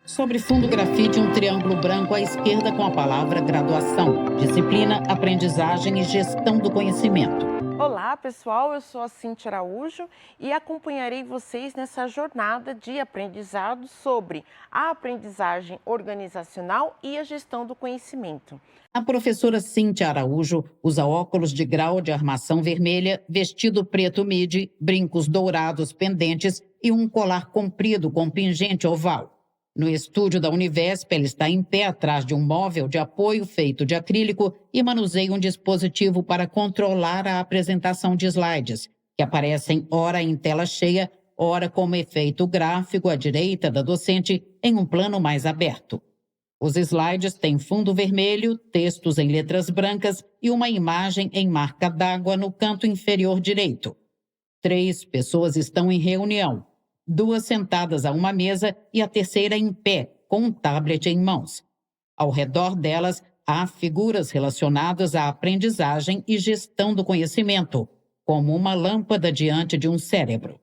Sobre fundo grafite, um triângulo branco à esquerda com a palavra graduação, disciplina, aprendizagem e gestão do conhecimento. Olá, pessoal. Eu sou a Cíntia Araújo e acompanharei vocês nessa jornada de aprendizado sobre a aprendizagem organizacional e a gestão do conhecimento. A professora Cíntia Araújo usa óculos de grau de armação vermelha, vestido preto midi, brincos dourados pendentes e um colar comprido com pingente oval. No estúdio da Univesp, ela está em pé atrás de um móvel de apoio feito de acrílico e manuseia um dispositivo para controlar a apresentação de slides, que aparecem ora em tela cheia, ora como efeito gráfico à direita da docente em um plano mais aberto. Os slides têm fundo vermelho, textos em letras brancas e uma imagem em marca d'água no canto inferior direito. 3 pessoas estão em reunião, 2 sentadas a uma mesa e a terceira em pé, com um tablet em mãos. Ao redor delas, há figuras relacionadas à aprendizagem e gestão do conhecimento, como uma lâmpada diante de um cérebro.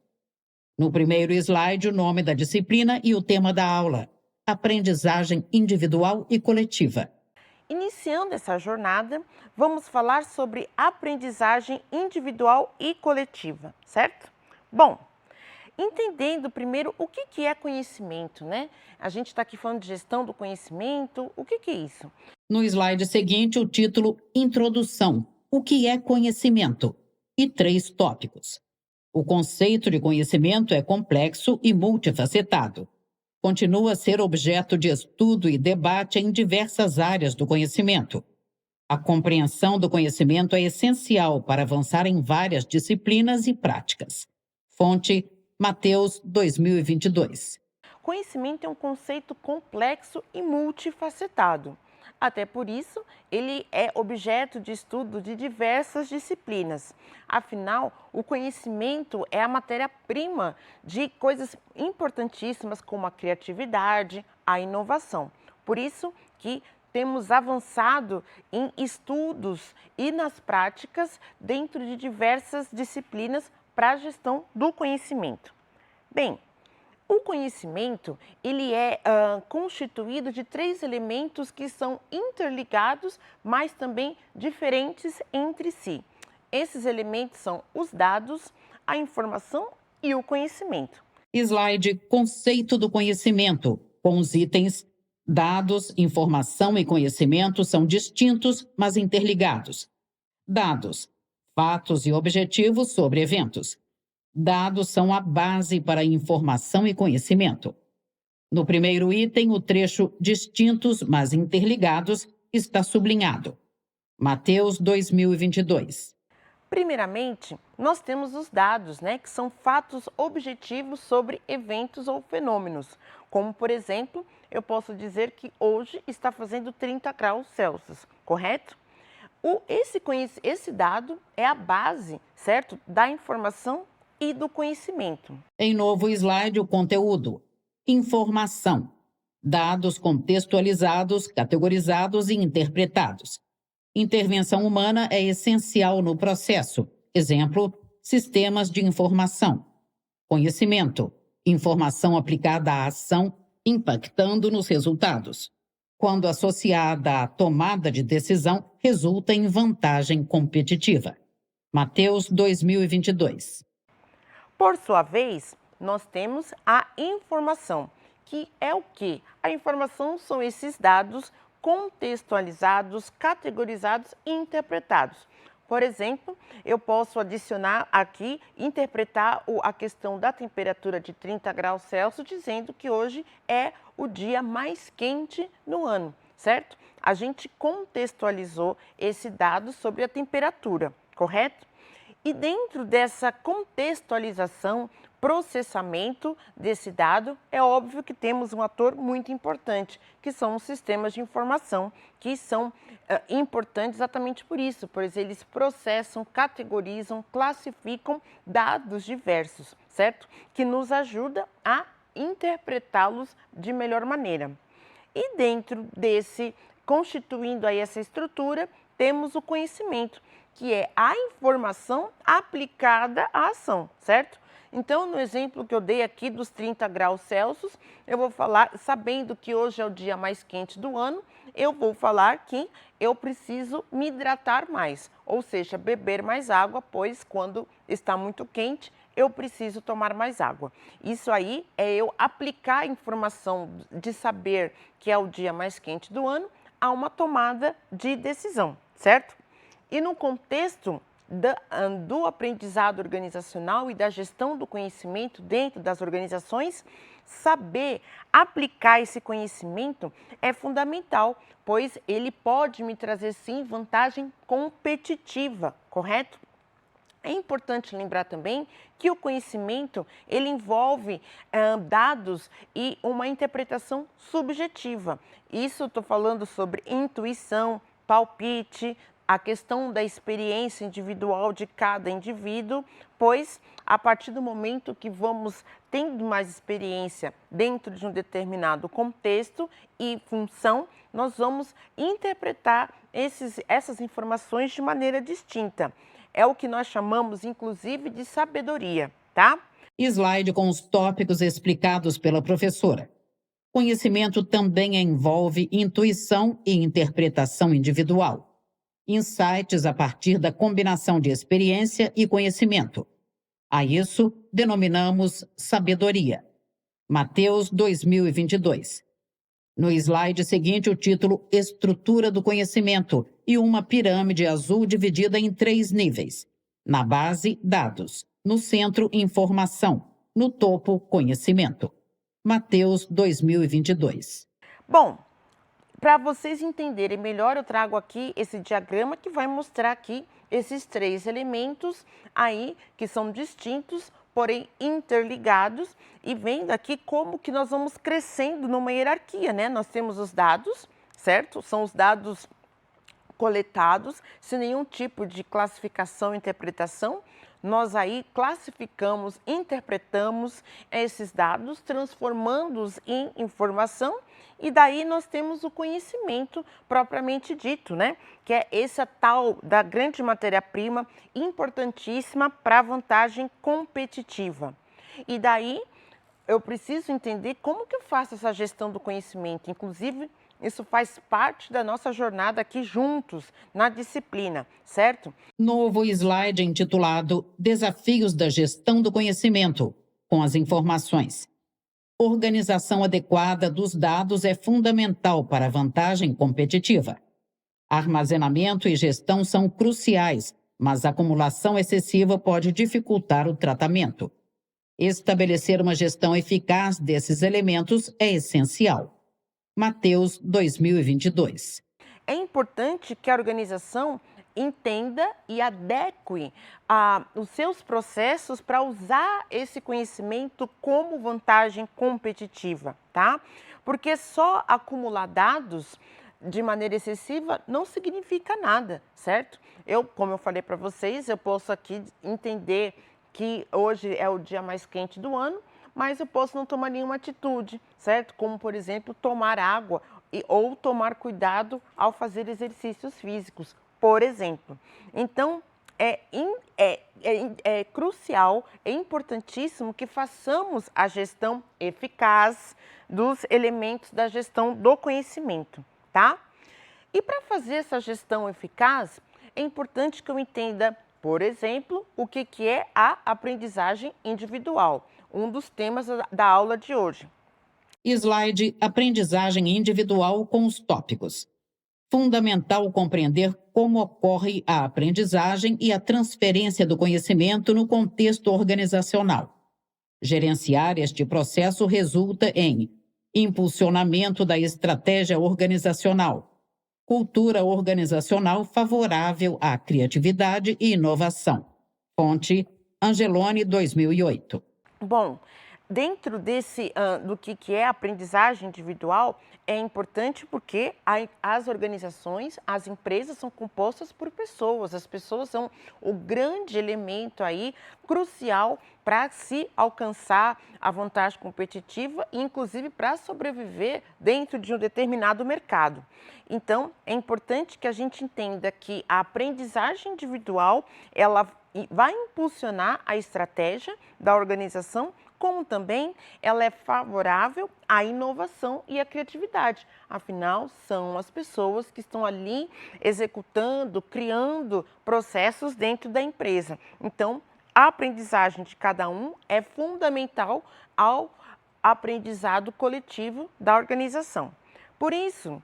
No primeiro slide, o nome da disciplina e o tema da aula: aprendizagem individual e coletiva. Iniciando essa jornada, vamos falar sobre aprendizagem individual e coletiva, certo? Bom, entendendo primeiro o que é conhecimento, né? A gente está aqui falando de gestão do conhecimento, o que é isso? No slide seguinte, o título Introdução: o que é conhecimento? E 3 tópicos. O conceito de conhecimento é complexo e multifacetado. Continua a ser objeto de estudo e debate em diversas áreas do conhecimento. A compreensão do conhecimento é essencial para avançar em várias disciplinas e práticas. Fonte: Mateus 2022. Conhecimento é um conceito complexo e multifacetado. Até por isso, ele é objeto de estudo de diversas disciplinas. Afinal, o conhecimento é a matéria-prima de coisas importantíssimas como a criatividade, a inovação. Por isso que temos avançado em estudos e nas práticas dentro de diversas disciplinas para a gestão do conhecimento. Bem, o conhecimento, ele é constituído de 3 elementos que são interligados, mas também diferentes entre si. Esses elementos são os dados, a informação e o conhecimento. Slide Conceito do conhecimento, com os itens dados, informação e conhecimento são distintos, mas interligados. Dados, fatos e objetivos sobre eventos. Dados são a base para informação e conhecimento. No primeiro item, o trecho distintos, mas interligados está sublinhado. Mateus 2022. Primeiramente, nós temos os dados, né, que são fatos objetivos sobre eventos ou fenômenos. Como, por exemplo, eu posso dizer que hoje está fazendo 30 graus Celsius, correto? Esse dado é a base, certo, da informação e do conhecimento. Em novo slide, o conteúdo. Informação. Dados contextualizados, categorizados e interpretados. Intervenção humana é essencial no processo. Exemplo, sistemas de informação. Conhecimento. Informação aplicada à ação, impactando nos resultados. Quando associada à tomada de decisão, resulta em vantagem competitiva. Mateus 2022. Por sua vez, nós temos a informação, que é o quê? A informação são esses dados contextualizados, categorizados e interpretados. Por exemplo, eu posso adicionar aqui, interpretar a questão da temperatura de 30 graus Celsius, dizendo que hoje é o dia mais quente no ano, certo? A gente contextualizou esse dado sobre a temperatura, correto? E dentro dessa contextualização, processamento desse dado, é óbvio que temos um ator muito importante, que são os sistemas de informação, que são importantes exatamente por isso, pois eles processam, categorizam, classificam dados diversos, certo? Que nos ajuda a interpretá-los de melhor maneira. E dentro desse, constituindo aí essa estrutura, temos o conhecimento, que é a informação aplicada à ação, certo? Então, no exemplo que eu dei aqui dos 30 graus Celsius, eu vou falar, sabendo que hoje é o dia mais quente do ano, eu vou falar que eu preciso me hidratar mais, ou seja, beber mais água, pois quando está muito quente, eu preciso tomar mais água. Isso aí é eu aplicar a informação de saber que é o dia mais quente do ano a uma tomada de decisão, certo? E no contexto do aprendizado organizacional e da gestão do conhecimento dentro das organizações, saber aplicar esse conhecimento é fundamental, pois ele pode me trazer sim vantagem competitiva, correto? É importante lembrar também que o conhecimento ele envolve dados e uma interpretação subjetiva. Isso estou falando sobre intuição, palpite, a questão da experiência individual de cada indivíduo, pois a partir do momento que vamos tendo mais experiência dentro de um determinado contexto e função, nós vamos interpretar essas informações de maneira distinta. É o que nós chamamos, inclusive, de sabedoria, tá? Slide com os tópicos explicados pela professora. Conhecimento também envolve intuição e interpretação individual. Insights a partir da combinação de experiência e conhecimento. A isso denominamos sabedoria. Mateus 2022. No slide seguinte, o título Estrutura do Conhecimento e uma pirâmide azul dividida em 3 níveis. Na base, dados. No centro, informação. No topo, conhecimento. Mateus 2022. Bom, para vocês entenderem melhor, eu trago aqui esse diagrama que vai mostrar aqui esses 3 elementos aí que são distintos, porém interligados, e vendo aqui como que nós vamos crescendo numa hierarquia, né? Nós temos os dados, certo? São os dados coletados, sem nenhum tipo de classificação e interpretação. Nós aí classificamos, interpretamos esses dados, transformando-os em informação, e daí nós temos o conhecimento propriamente dito, né? Que é essa tal da grande matéria-prima importantíssima para a vantagem competitiva. E daí eu preciso entender como que eu faço essa gestão do conhecimento, inclusive isso faz parte da nossa jornada aqui juntos, na disciplina, certo? Novo slide intitulado Desafios da Gestão do Conhecimento, com as informações. Organização adequada dos dados é fundamental para a vantagem competitiva. Armazenamento e gestão são cruciais, mas a acumulação excessiva pode dificultar o tratamento. Estabelecer uma gestão eficaz desses elementos é essencial. Mateus 2022. É importante que a organização entenda e adeque os seus processos para usar esse conhecimento como vantagem competitiva, tá? Porque só acumular dados de maneira excessiva não significa nada, certo? Como eu falei para vocês, eu posso aqui entender que hoje é o dia mais quente do ano, mas eu posso não tomar nenhuma atitude, certo? Como, por exemplo, tomar água ou tomar cuidado ao fazer exercícios físicos, por exemplo. Então, é crucial, é importantíssimo que façamos a gestão eficaz dos elementos da gestão do conhecimento, tá? E para fazer essa gestão eficaz, é importante que eu entenda, por exemplo, o que é a aprendizagem individual, um dos temas da aula de hoje. Slide Aprendizagem Individual com os tópicos. Fundamental compreender como ocorre a aprendizagem e a transferência do conhecimento no contexto organizacional. Gerenciar este processo resulta em impulsionamento da estratégia organizacional, cultura organizacional favorável à criatividade e inovação. Fonte Angeloni, 2008. Bom, Dentro desse do que é aprendizagem individual, é importante porque as organizações, as empresas são compostas por pessoas. As pessoas são o grande elemento aí crucial para se alcançar a vantagem competitiva e inclusive para sobreviver dentro de um determinado mercado. Então, é importante que a gente entenda que a aprendizagem individual, ela vai impulsionar a estratégia da organização, como também ela é favorável à inovação e à criatividade. Afinal, são as pessoas que estão ali executando, criando processos dentro da empresa. Então, a aprendizagem de cada um é fundamental ao aprendizado coletivo da organização. Por isso,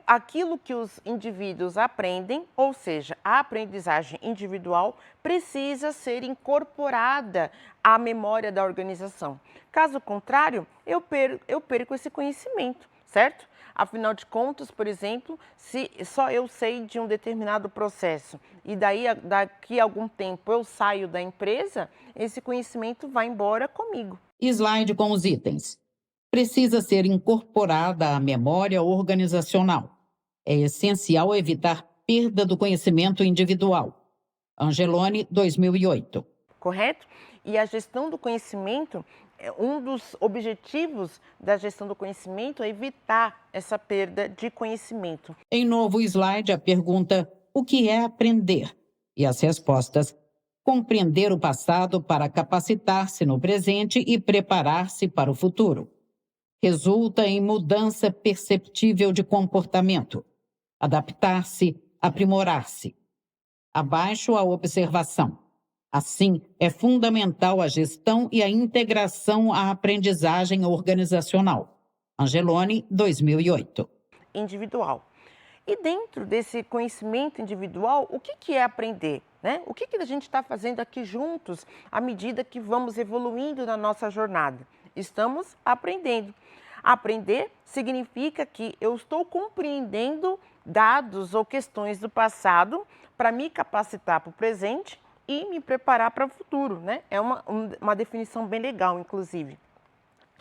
aquilo que os indivíduos aprendem, ou seja, a aprendizagem individual, precisa ser incorporada à memória da organização. Caso contrário, eu perco esse conhecimento, certo? Afinal de contas, por exemplo, se só eu sei de um determinado processo e daqui a algum tempo eu saio da empresa, esse conhecimento vai embora comigo. Slide com os itens. Precisa ser incorporada à memória organizacional. É essencial evitar perda do conhecimento individual. Angeloni, 2008. Correto? E a gestão do conhecimento, um dos objetivos da gestão do conhecimento é evitar essa perda de conhecimento. Em novo slide, a pergunta: o que é aprender? E as respostas: compreender o passado para capacitar-se no presente e preparar-se para o futuro. Resulta em mudança perceptível de comportamento. Adaptar-se, aprimorar-se. Abaixo, a observação. Assim, é fundamental a gestão e a integração à aprendizagem organizacional. Angeloni, 2008. Individual. E dentro desse conhecimento individual, o que é aprender? Né? O que a gente está fazendo aqui juntos à medida que vamos evoluindo na nossa jornada? Estamos aprendendo. Aprender significa que eu estou compreendendo dados ou questões do passado para me capacitar para o presente e me preparar para o futuro, né? É uma definição bem legal, inclusive.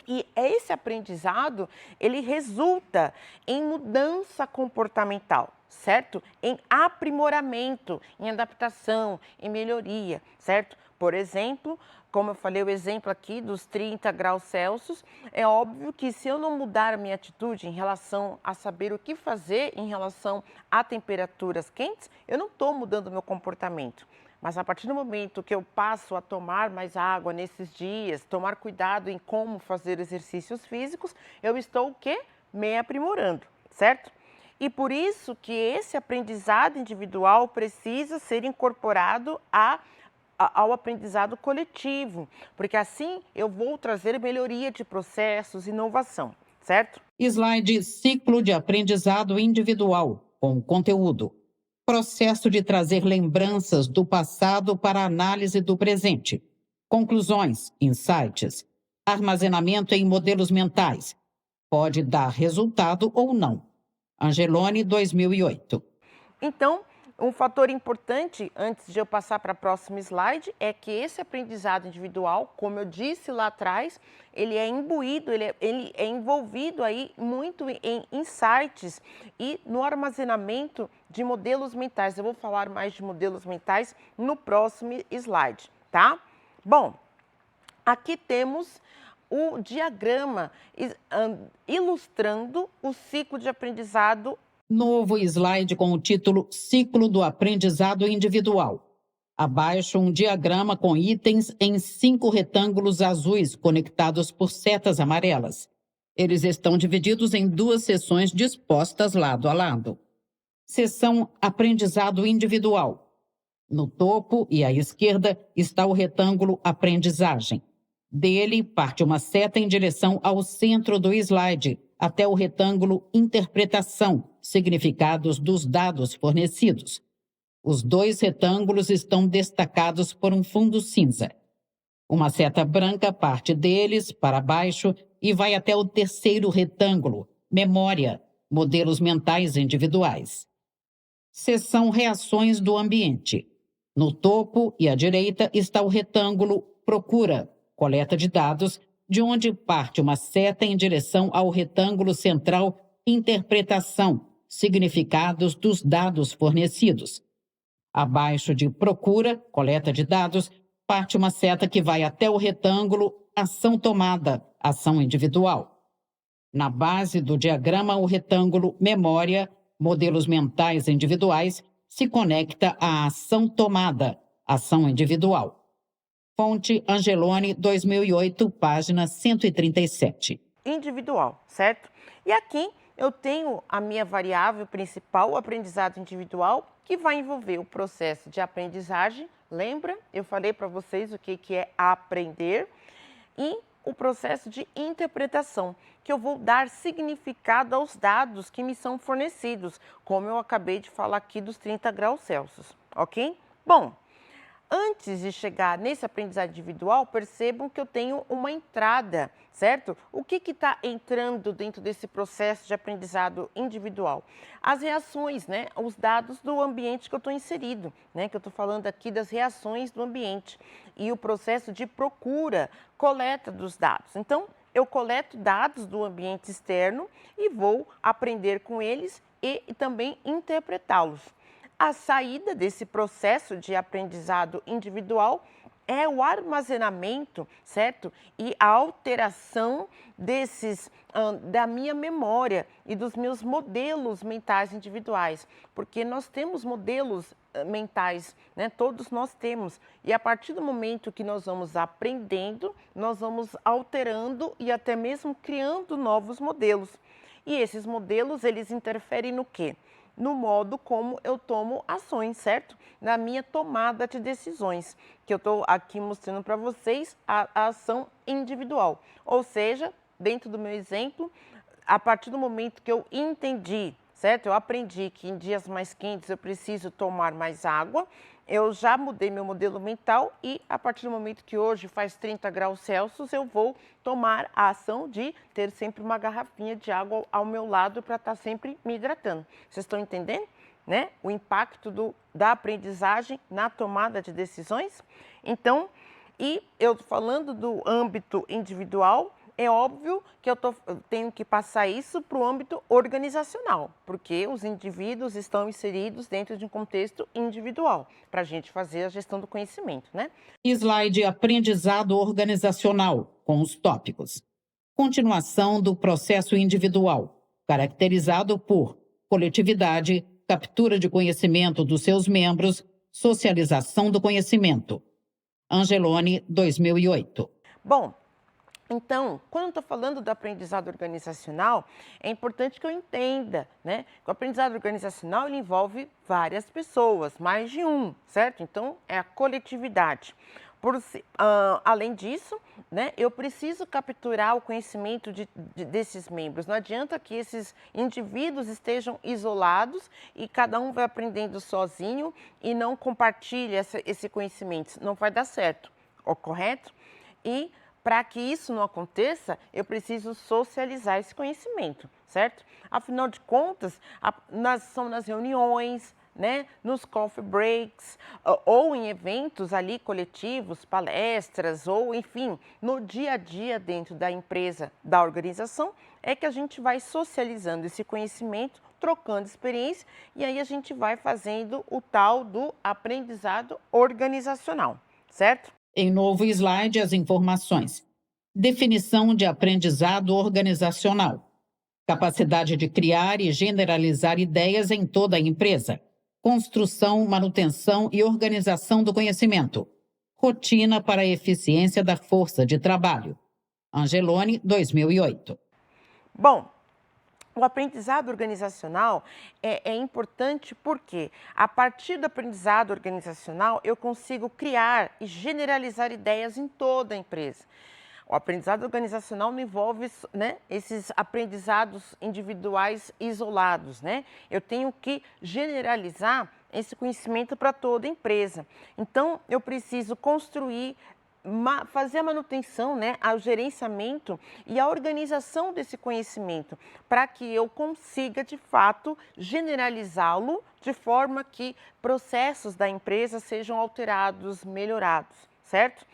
E esse aprendizado, ele resulta em mudança comportamental, certo? Em aprimoramento, em adaptação, em melhoria, certo? Por exemplo, como eu falei o exemplo aqui dos 30 graus Celsius, é óbvio que se eu não mudar a minha atitude em relação a saber o que fazer em relação a temperaturas quentes, eu não estou mudando o meu comportamento. Mas a partir do momento que eu passo a tomar mais água nesses dias, tomar cuidado em como fazer exercícios físicos, eu estou o quê? Me aprimorando, certo? E por isso que esse aprendizado individual precisa ser incorporado ao aprendizado coletivo, porque assim eu vou trazer melhoria de processos, inovação, certo? Slide ciclo de aprendizado individual, com conteúdo. Processo de trazer lembranças do passado para análise do presente. Conclusões, insights. Armazenamento em modelos mentais. Pode dar resultado ou não. Angeloni, 2008. Então, um fator importante, antes de eu passar para a próxima slide, é que esse aprendizado individual, como eu disse lá atrás, ele é imbuído, ele é envolvido aí muito em insights e no armazenamento de modelos mentais. Eu vou falar mais de modelos mentais no próximo slide, tá? Bom, aqui temos o diagrama ilustrando o ciclo de aprendizado. Novo slide com o título Ciclo do Aprendizado Individual. Abaixo, um diagrama com itens em 5 retângulos azuis conectados por setas amarelas. Eles estão divididos em 2 seções dispostas lado a lado. Seção Aprendizado Individual. No topo e à esquerda está o retângulo Aprendizagem. Dele parte uma seta em direção ao centro do slide, até o retângulo Interpretação, significados dos dados fornecidos. Os 2 retângulos estão destacados por um fundo cinza. Uma seta branca parte deles para baixo e vai até o terceiro retângulo, Memória, modelos mentais individuais. Seção Reações do ambiente. No topo e à direita está o retângulo Procura, coleta de dados, de onde parte uma seta em direção ao retângulo central Interpretação, significados dos dados fornecidos. Abaixo de Procura, coleta de dados, parte uma seta que vai até o retângulo Ação Tomada, ação individual. Na base do diagrama, o retângulo Memória, modelos mentais individuais, se conecta à Ação Tomada, ação individual. Fonte Angeloni, 2008, página 137. Individual, certo? E aqui eu tenho a minha variável principal, o aprendizado individual, que vai envolver o processo de aprendizagem. Lembra? Eu falei para vocês o que é aprender. E o processo de interpretação, que eu vou dar significado aos dados que me são fornecidos, como eu acabei de falar aqui dos 30 graus Celsius, ok? Bom, antes de chegar nesse aprendizado individual, percebam que eu tenho uma entrada, certo? O que está entrando dentro desse processo de aprendizado individual? As reações, né? Os dados do ambiente que eu estou inserido, né? Que eu estou falando aqui das reações do ambiente. E o processo de procura, coleta dos dados. Então, eu coleto dados do ambiente externo e vou aprender com eles e também interpretá-los. A saída desse processo de aprendizado individual é o armazenamento, certo? E a alteração da minha memória e dos meus modelos mentais individuais. Porque nós temos modelos mentais, né? Todos nós temos. E a partir do momento que nós vamos aprendendo, nós vamos alterando e até mesmo criando novos modelos. E esses modelos, eles interferem no quê? No modo como eu tomo ações, certo? Na minha tomada de decisões, que eu estou aqui mostrando para vocês a ação individual. Ou seja, dentro do meu exemplo, a partir do momento que eu entendi, certo? Eu aprendi que em dias mais quentes eu preciso tomar mais água, eu já mudei meu modelo mental e a partir do momento que hoje faz 30 graus Celsius, eu vou tomar a ação de ter sempre uma garrafinha de água ao meu lado para estar sempre me hidratando. Vocês estão entendendo, né? O impacto da aprendizagem na tomada de decisões? Então, e eu falando do âmbito individual, é óbvio que eu tenho que passar isso para o âmbito organizacional, porque os indivíduos estão inseridos dentro de um contexto individual, para a gente fazer a gestão do conhecimento, né? Slide Aprendizado Organizacional, com os tópicos. Continuação do processo individual, caracterizado por coletividade, captura de conhecimento dos seus membros, socialização do conhecimento. Angeloni, 2008. Bom, então, quando eu estou falando do aprendizado organizacional, é importante que eu entenda, né? Que o aprendizado organizacional ele envolve várias pessoas, mais de um, certo? Então, é a coletividade. Além disso, né, eu preciso capturar o conhecimento desses membros. Não adianta que esses indivíduos estejam isolados e cada um vai aprendendo sozinho e não compartilhe esse conhecimento. Não vai dar certo, correto? E para que isso não aconteça, eu preciso socializar esse conhecimento, certo? Afinal de contas, são nas reuniões, né, nos coffee breaks, ou em eventos ali coletivos, palestras, ou enfim, no dia a dia dentro da empresa, da organização, é que a gente vai socializando esse conhecimento, trocando experiência, e aí a gente vai fazendo o tal do aprendizado organizacional, certo? Em novo slide, as informações. Definição de aprendizado organizacional. Capacidade de criar e generalizar ideias em toda a empresa. Construção, manutenção e organização do conhecimento. Rotina para a eficiência da força de trabalho. Angeloni, 2008. Bom, o aprendizado organizacional é importante porque, a partir do aprendizado organizacional, eu consigo criar e generalizar ideias em toda a empresa. O aprendizado organizacional não envolve, né, esses aprendizados individuais isolados, né? Eu tenho que generalizar esse conhecimento para toda a empresa. Então, eu preciso construir, fazer a manutenção, né, o gerenciamento e a organização desse conhecimento para que eu consiga, de fato, generalizá-lo de forma que processos da empresa sejam alterados, melhorados, certo?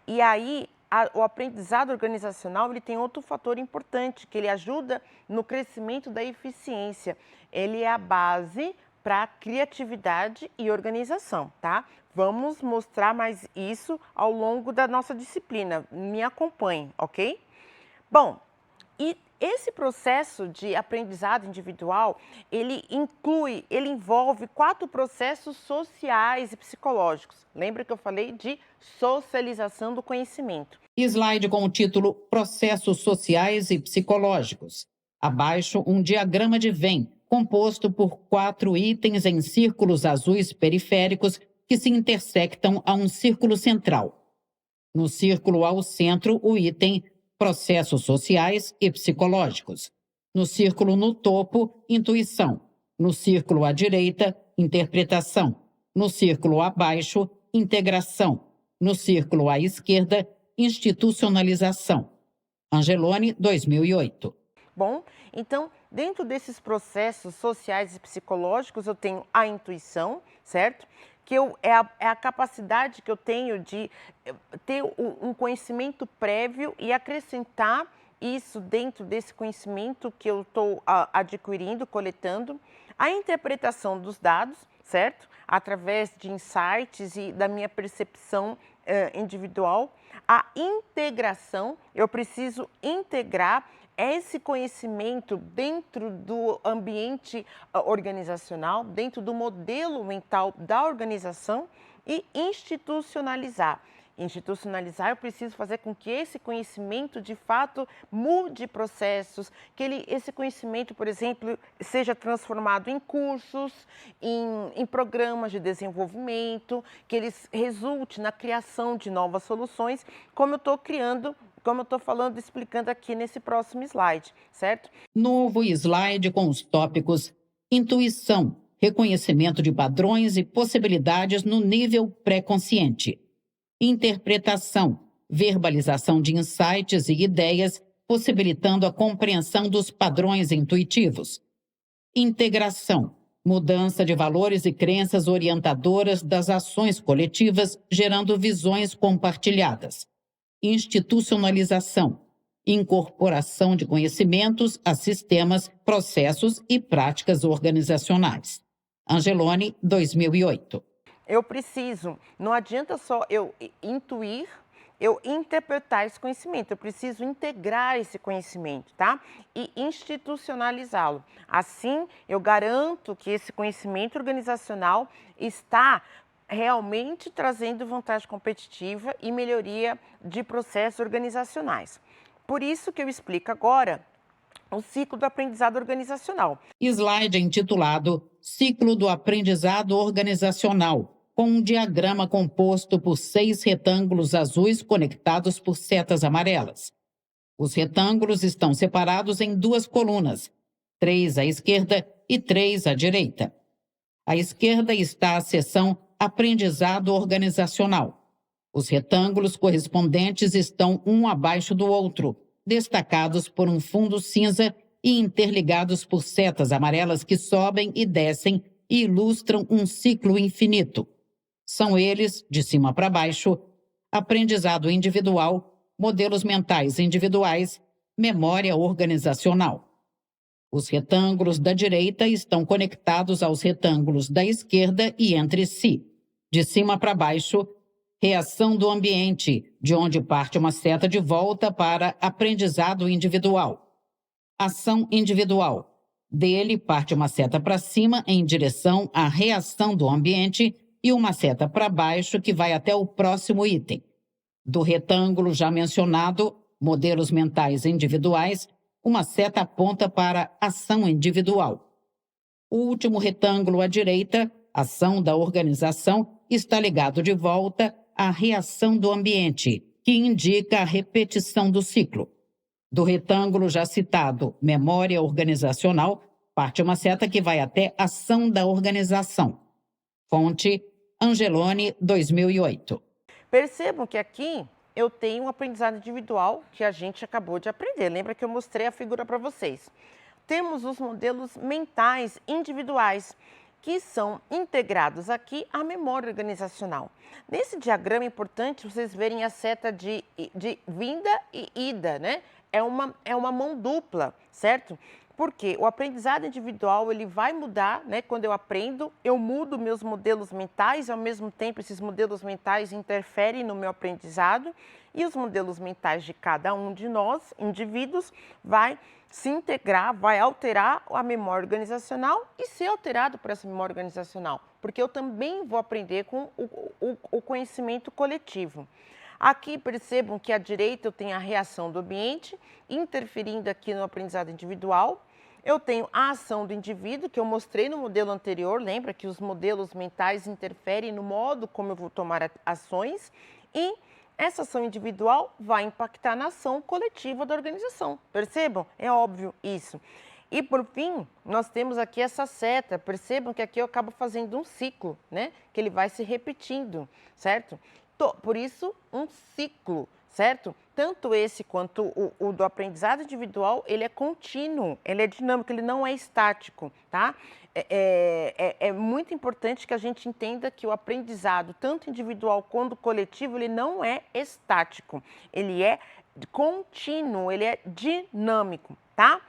E aí, o aprendizado organizacional ele tem outro fator importante, que ele ajuda no crescimento da eficiência. Ele é a base para a criatividade e organização, tá? Vamos mostrar mais isso ao longo da nossa disciplina. Me acompanhe, ok? Bom, e esse processo de aprendizado individual, ele envolve 4 processos sociais e psicológicos. Lembra que eu falei de socialização do conhecimento? Slide com o título Processos Sociais e Psicológicos. Abaixo, um diagrama de Venn, composto por 4 itens em círculos azuis periféricos que se intersectam a um círculo central. No círculo ao centro, o item Processos Sociais e Psicológicos. No círculo no topo, Intuição. No círculo à direita, Interpretação. No círculo abaixo, Integração. No círculo à esquerda, Institucionalização. Angeloni, 2008. Bom, então, dentro desses processos sociais e psicológicos, eu tenho a intuição, certo? Que é a capacidade que eu tenho de ter um conhecimento prévio e acrescentar isso dentro desse conhecimento que eu estou adquirindo, coletando. A interpretação dos dados, certo? Através de insights e da minha percepção individual. A integração, eu preciso integrar esse conhecimento dentro do ambiente organizacional, dentro do modelo mental da organização e institucionalizar. Institucionalizar, eu preciso fazer com que esse conhecimento, de fato, mude processos, que esse conhecimento, por exemplo, seja transformado em cursos, em programas de desenvolvimento, que ele resulte na criação de novas soluções, como eu estou criando, como eu estou falando, explicando aqui nesse próximo slide, certo? Novo slide com os tópicos Intuição, reconhecimento de padrões e possibilidades no nível pré-consciente. Interpretação, verbalização de insights e ideias, possibilitando a compreensão dos padrões intuitivos. Integração, mudança de valores e crenças orientadoras das ações coletivas, gerando visões compartilhadas. Institucionalização, incorporação de conhecimentos a sistemas, processos e práticas organizacionais. Angeloni, 2008. Eu preciso, não adianta só eu intuir, eu interpretar esse conhecimento, eu preciso integrar esse conhecimento, tá? E institucionalizá-lo. Assim, eu garanto que esse conhecimento organizacional está realmente trazendo vantagem competitiva e melhoria de processos organizacionais. Por isso que eu explico agora o ciclo do aprendizado organizacional. Slide intitulado Ciclo do Aprendizado Organizacional, com um diagrama composto por 6 retângulos azuis conectados por setas amarelas. Os retângulos estão separados em 2 colunas, 3 à esquerda e 3 à direita. À esquerda está a seção Aprendizado Organizacional. Os retângulos correspondentes estão um abaixo do outro, destacados por um fundo cinza e interligados por setas amarelas que sobem e descem e ilustram um ciclo infinito. São eles, de cima para baixo, aprendizado individual, modelos mentais individuais, memória organizacional. Os retângulos da direita estão conectados aos retângulos da esquerda e entre si. De cima para baixo, reação do ambiente, de onde parte uma seta de volta para aprendizado individual. Ação individual. Dele parte uma seta para cima em direção à reação do ambiente e uma seta para baixo que vai até o próximo item. Do retângulo já mencionado, modelos mentais individuais, uma seta aponta para ação individual. O último retângulo à direita, ação da organização, está ligado de volta à reação do ambiente, que indica a repetição do ciclo. Do retângulo já citado, memória organizacional, parte uma seta que vai até ação da organização. Fonte, Angeloni, 2008. Percebam que aqui eu tenho um aprendizado individual que a gente acabou de aprender. Lembra que eu mostrei a figura para vocês? Temos os modelos mentais individuais, que são integrados aqui à memória organizacional. Nesse diagrama é importante vocês verem a seta de vinda e ida, né? É uma mão dupla, certo? Porque o aprendizado individual, ele vai mudar, né? Quando eu aprendo, eu mudo meus modelos mentais, e ao mesmo tempo esses modelos mentais interferem no meu aprendizado, e os modelos mentais de cada um de nós, indivíduos, vai se integrar, vai alterar a memória organizacional e ser alterado por essa memória organizacional, porque eu também vou aprender com o conhecimento coletivo. Aqui percebam que à direita eu tenho a reação do ambiente, interferindo aqui no aprendizado individual. Eu tenho a ação do indivíduo, que eu mostrei no modelo anterior, lembra que os modelos mentais interferem no modo como eu vou tomar ações, e essa ação individual vai impactar na ação coletiva da organização. Percebam? É óbvio isso. E por fim, nós temos aqui essa seta. Percebam que aqui eu acabo fazendo um ciclo, né? Que ele vai se repetindo, certo? Por isso, um ciclo, certo? Tanto esse quanto o do aprendizado individual, ele é contínuo, ele é dinâmico, ele não é estático, tá? É muito importante que a gente entenda que o aprendizado, tanto individual quanto coletivo, ele não é estático, ele é contínuo, ele é dinâmico, tá?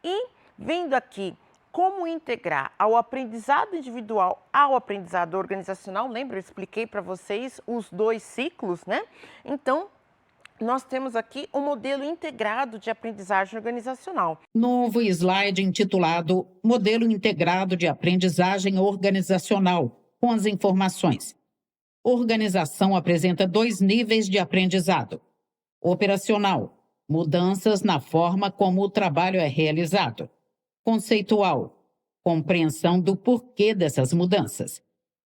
E vendo aqui como integrar ao aprendizado individual ao aprendizado organizacional, lembra? Eu expliquei para vocês os dois ciclos, né? Então, nós temos aqui um modelo integrado de aprendizagem organizacional. Novo slide intitulado Modelo Integrado de Aprendizagem Organizacional, com as informações. Organização apresenta 2 níveis de aprendizado. Operacional, mudanças na forma como o trabalho é realizado. Conceitual, compreensão do porquê dessas mudanças.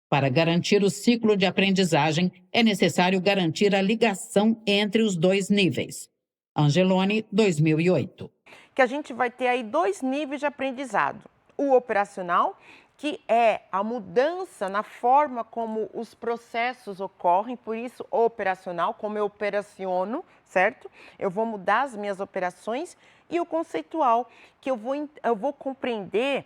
Para garantir o ciclo de aprendizagem, é necessário garantir a ligação entre os 2 níveis. Angeloni, 2008. Que a gente vai ter aí 2 níveis de aprendizado. O operacional, que é a mudança na forma como os processos ocorrem, por isso operacional, como eu operaciono, certo? Eu vou mudar as minhas operações. E o conceitual, que eu vou compreender,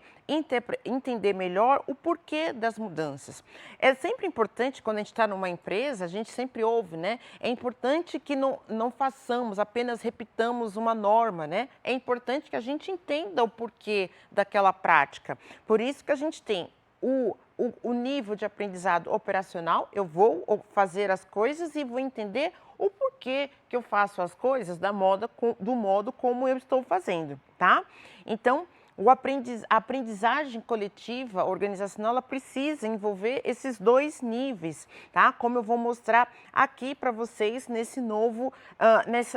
entender melhor o porquê das mudanças. É sempre importante, quando a gente está numa empresa, a gente sempre ouve, né? É importante que não façamos, apenas repitamos uma norma, né? É importante que a gente entenda o porquê daquela prática. Por isso que a gente tem o nível de aprendizado operacional, eu vou fazer as coisas e vou entender o porquê que eu faço as coisas do modo como eu estou fazendo, tá? Então, a aprendizagem coletiva organizacional, ela precisa envolver esses 2 níveis, tá? Como eu vou mostrar aqui para vocês nesse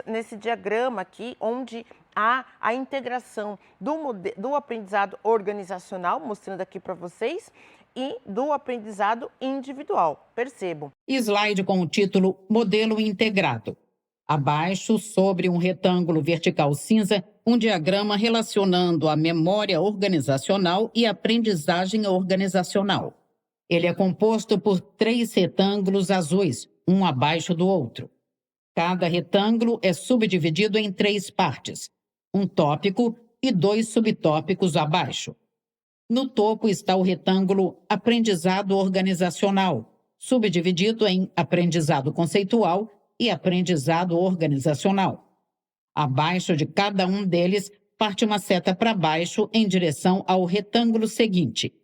nesse diagrama aqui, onde há a integração do aprendizado organizacional, mostrando aqui para vocês, e do aprendizado individual. Percebam. Slide com o título Modelo Integrado. Abaixo, sobre um retângulo vertical cinza, um diagrama relacionando a memória organizacional e aprendizagem organizacional. Ele é composto por 3 retângulos azuis, um abaixo do outro. Cada retângulo é subdividido em 3 partes, um tópico e 2 subtópicos abaixo. No topo está o retângulo Aprendizado Organizacional, subdividido em Aprendizado Conceitual e Aprendizado Organizacional. Abaixo de cada um deles, parte uma seta para baixo em direção ao retângulo seguinte.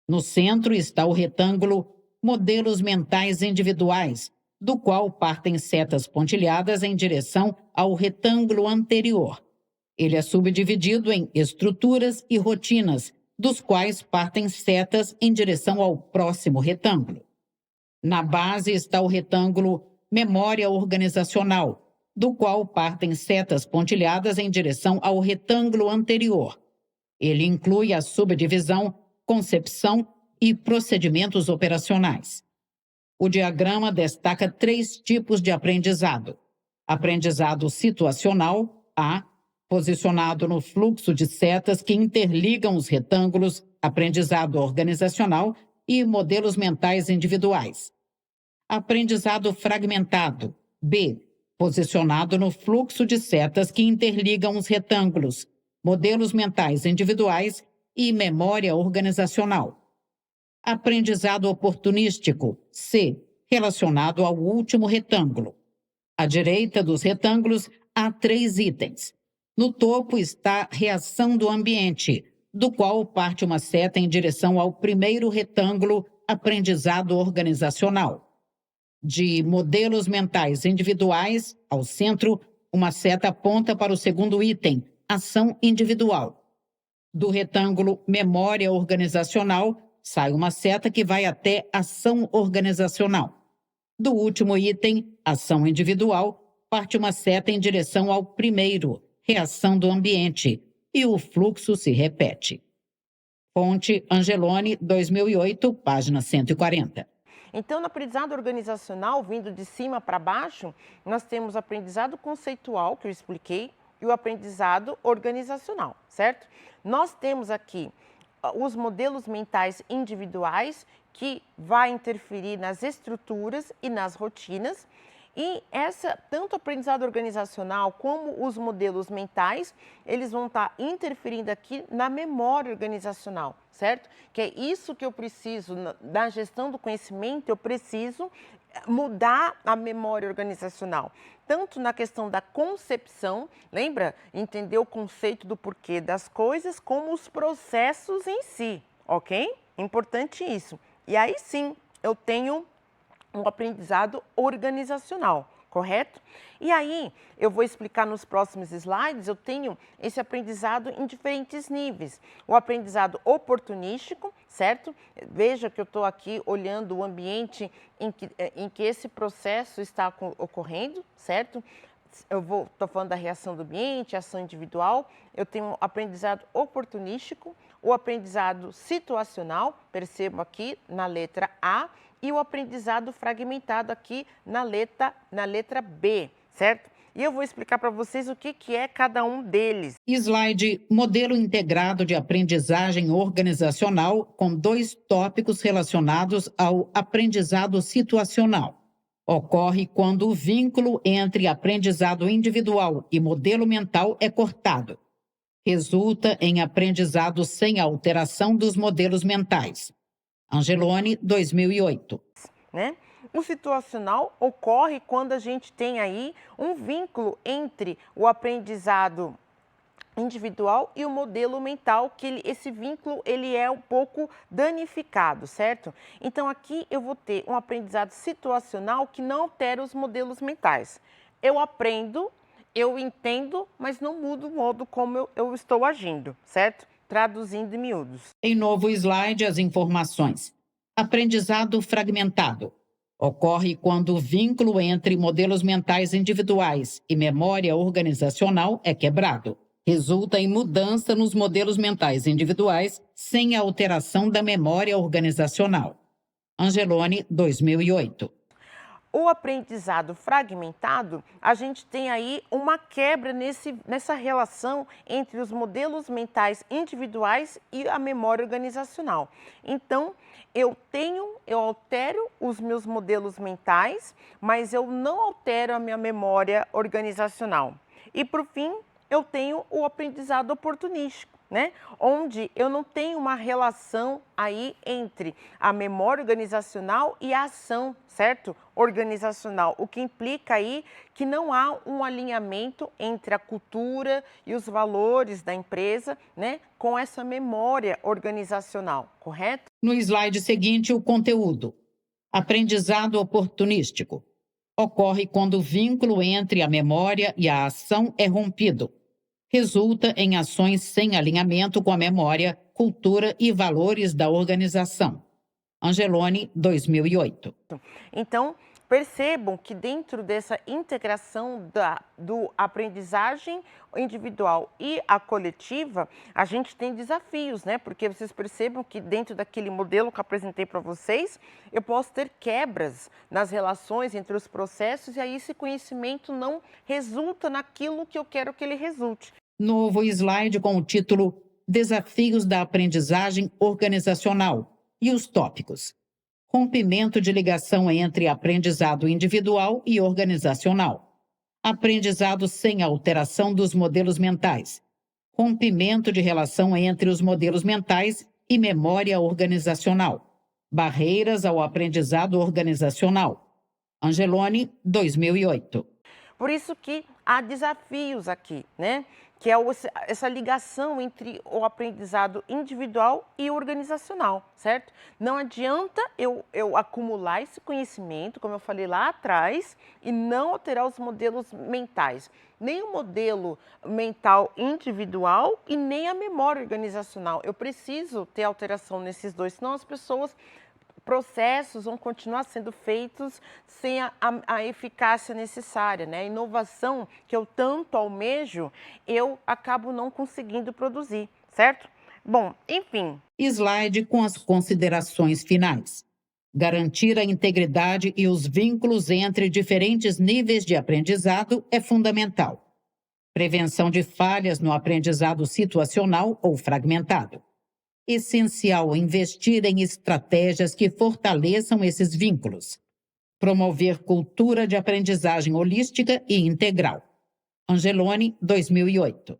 No centro está o retângulo Modelos Mentais Individuais, do qual partem setas pontilhadas em direção ao retângulo anterior. Ele é subdividido em Estruturas e Rotinas, dos quais partem setas em direção ao próximo retângulo. Na base está o retângulo Memória Organizacional, do qual partem setas pontilhadas em direção ao retângulo anterior. Ele inclui a subdivisão, concepção e procedimentos operacionais. O diagrama destaca 3 tipos de aprendizado. Aprendizado situacional, A, posicionado no fluxo de setas que interligam os retângulos, aprendizado organizacional e modelos mentais individuais. Aprendizado fragmentado, B, posicionado no fluxo de setas que interligam os retângulos, modelos mentais individuais e memória organizacional. Aprendizado oportunístico, C, relacionado ao último retângulo. À direita dos retângulos, há 3 itens. No topo está reação do ambiente, do qual parte uma seta em direção ao primeiro retângulo, aprendizado organizacional. De modelos mentais individuais, ao centro, uma seta aponta para o segundo item, ação individual. Do retângulo memória organizacional, sai uma seta que vai até ação organizacional. Do último item, ação individual, parte uma seta em direção ao primeiro, reação do ambiente, e o fluxo se repete. Fonte Angeloni, 2008, página 140. Então, no aprendizado organizacional, vindo de cima para baixo, nós temos o aprendizado conceitual, que eu expliquei, e o aprendizado organizacional, certo? Nós temos aqui os modelos mentais individuais, que vai interferir nas estruturas e nas rotinas. E tanto o aprendizado organizacional como os modelos mentais, eles vão estar interferindo aqui na memória organizacional, certo? Que é isso que eu preciso, na gestão do conhecimento, eu preciso mudar a memória organizacional. Tanto na questão da concepção, lembra? Entender o conceito do porquê das coisas, como os processos em si, ok? Importante isso. E aí sim, eu tenho um aprendizado organizacional, correto? E aí, eu vou explicar nos próximos slides, eu tenho esse aprendizado em diferentes níveis. O aprendizado oportunístico, certo? Veja que eu estou aqui olhando o ambiente em que esse processo está ocorrendo, certo? Estou falando da reação do ambiente, ação individual. Eu tenho o aprendizado oportunístico, o aprendizado situacional, percebo aqui na letra A, e o aprendizado fragmentado aqui na letra B, certo? E eu vou explicar para vocês o que é cada um deles. Slide Modelo Integrado de Aprendizagem Organizacional, com 2 tópicos relacionados ao aprendizado situacional. Ocorre quando o vínculo entre aprendizado individual e modelo mental é cortado. Resulta em aprendizado sem alteração dos modelos mentais. Angeloni, 2008. Né? O situacional ocorre quando a gente tem aí um vínculo entre o aprendizado individual e o modelo mental, que esse vínculo ele é um pouco danificado, certo? Então aqui eu vou ter um aprendizado situacional que não altera os modelos mentais. Eu aprendo, eu entendo, mas não mudo o modo como eu estou agindo, certo? Traduzindo em miúdos. Em novo slide, as informações. Aprendizado fragmentado. Ocorre quando o vínculo entre modelos mentais individuais e memória organizacional é quebrado. Resulta em mudança nos modelos mentais individuais sem a alteração da memória organizacional. Angeloni, 2008. O aprendizado fragmentado, a gente tem aí uma quebra nessa relação entre os modelos mentais individuais e a memória organizacional. Então, eu altero os meus modelos mentais, mas eu não altero a minha memória organizacional. E, por fim, eu tenho o aprendizado oportunístico, né? Onde eu não tenho uma relação aí entre a memória organizacional e a ação, certo? Organizacional, o que implica aí que não há um alinhamento entre a cultura e os valores da empresa, né? Com essa memória organizacional, correto? No slide seguinte, o conteúdo. Aprendizado oportunístico. Ocorre quando o vínculo entre a memória e a ação é rompido. Resulta em ações sem alinhamento com a memória, cultura e valores da organização. Angeloni, 2008. Então, percebam que dentro dessa integração do aprendizagem individual e a coletiva, a gente tem desafios, né? Porque vocês percebam que dentro daquele modelo que eu apresentei para vocês, eu posso ter quebras nas relações entre os processos e aí esse conhecimento não resulta naquilo que eu quero que ele resulte. Novo slide com o título Desafios da Aprendizagem Organizacional e os tópicos. Rompimento de ligação entre aprendizado individual e organizacional. Aprendizado sem alteração dos modelos mentais. Rompimento de relação entre os modelos mentais e memória organizacional. Barreiras ao aprendizado organizacional. Angeloni, 2008. Por isso que há desafios aqui, né? Que é essa ligação entre o aprendizado individual e organizacional, certo? Não adianta eu acumular esse conhecimento, como eu falei lá atrás, e não alterar os modelos mentais. Nem o modelo mental individual e nem a memória organizacional. Eu preciso ter alteração nesses dois, senão as processos vão continuar sendo feitos sem a eficácia necessária, né? A inovação que eu tanto almejo, eu acabo não conseguindo produzir, certo? Bom, enfim. Slide com as considerações finais. Garantir a integridade e os vínculos entre diferentes níveis de aprendizado é fundamental. Prevenção de falhas no aprendizado situacional ou fragmentado. Essencial investir em estratégias que fortaleçam esses vínculos. Promover cultura de aprendizagem holística e integral. Angeloni, 2008.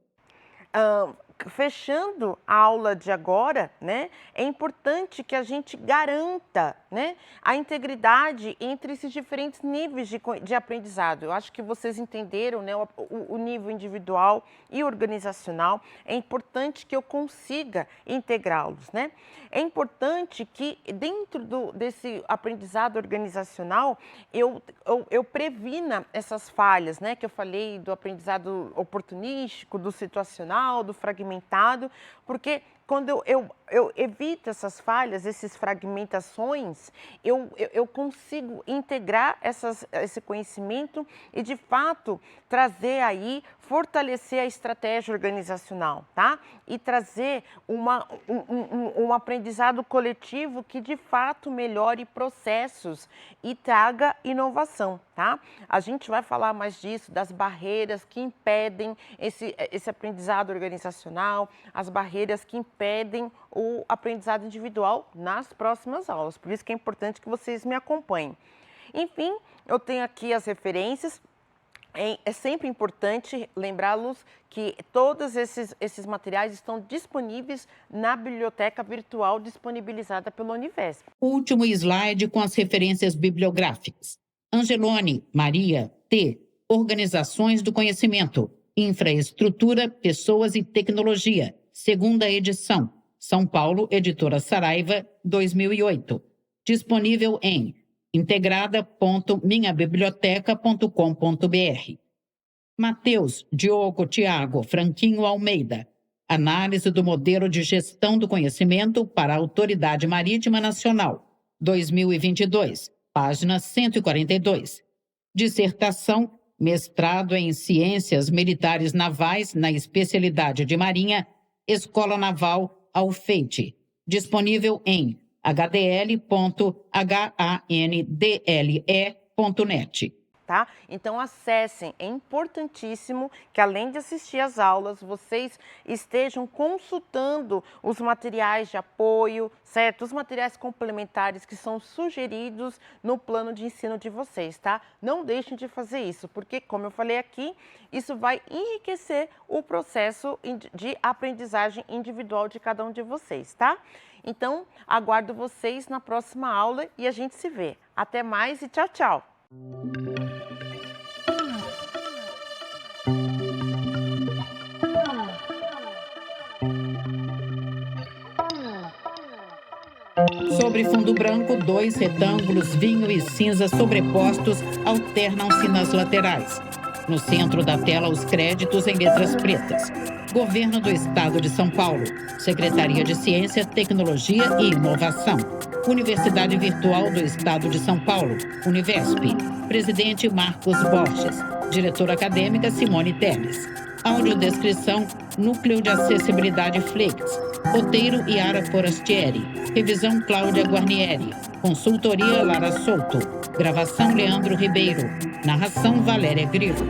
Fechando a aula de agora, né, é importante que a gente garanta, né, a integridade entre esses diferentes níveis de aprendizado. Eu acho que vocês entenderam, né, o nível individual e organizacional. É importante que eu consiga integrá-los, né? É importante que dentro desse aprendizado organizacional eu previna essas falhas, né, que eu falei do aprendizado oportunístico, do situacional, do fragmentado, porque quando eu evito essas falhas, essas fragmentações, eu consigo integrar esse conhecimento e, de fato, trazer aí, fortalecer a estratégia organizacional, tá? E trazer um aprendizado coletivo que, de fato, melhore processos e traga inovação, tá? A gente vai falar mais disso, das barreiras que impedem esse aprendizado organizacional, as barreiras que impedem o aprendizado individual nas próximas aulas. Por isso que é importante que vocês me acompanhem. Enfim, eu tenho aqui as referências. É sempre importante lembrá-los que todos esses materiais estão disponíveis na biblioteca virtual disponibilizada pela Univesp. Último slide com as referências bibliográficas. Angeloni, Maria, T. Organizações do Conhecimento, Infraestrutura, Pessoas e Tecnologia, segunda edição. São Paulo, Editora Saraiva, 2008. Disponível em integrada.minhabiblioteca.com.br. Mateus, Diogo, Tiago, Franquinho Almeida. Análise do modelo de gestão do conhecimento para a Autoridade Marítima Nacional, 2022, página 142. Dissertação, mestrado em Ciências Militares Navais na especialidade de Marinha, Escola Naval Alfeite. Disponível em hdl.handle.net. Tá? Então acessem, é importantíssimo que além de assistir às aulas, vocês estejam consultando os materiais de apoio, certo? Os materiais complementares que são sugeridos no plano de ensino de vocês, tá? Não deixem de fazer isso, porque como eu falei aqui, isso vai enriquecer o processo de aprendizagem individual de cada um de vocês, tá? Então, aguardo vocês na próxima aula e a gente se vê. Até mais e tchau, tchau! Sobre fundo branco, 2 retângulos vinho e cinza sobrepostos alternam-se nas laterais. No centro da tela, os créditos em letras pretas. Governo do Estado de São Paulo. Secretaria de Ciência, Tecnologia e Inovação. Universidade Virtual do Estado de São Paulo, Univesp. Presidente Marcos Borges. Diretora acadêmica Simone Teles. Audiodescrição, Núcleo de Acessibilidade Flix. Roteiro Yara Forastieri. Revisão Cláudia Guarnieri. Consultoria Lara Souto. Gravação Leandro Ribeiro. Narração Valéria Grilo.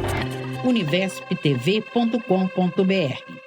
univesptv.com.br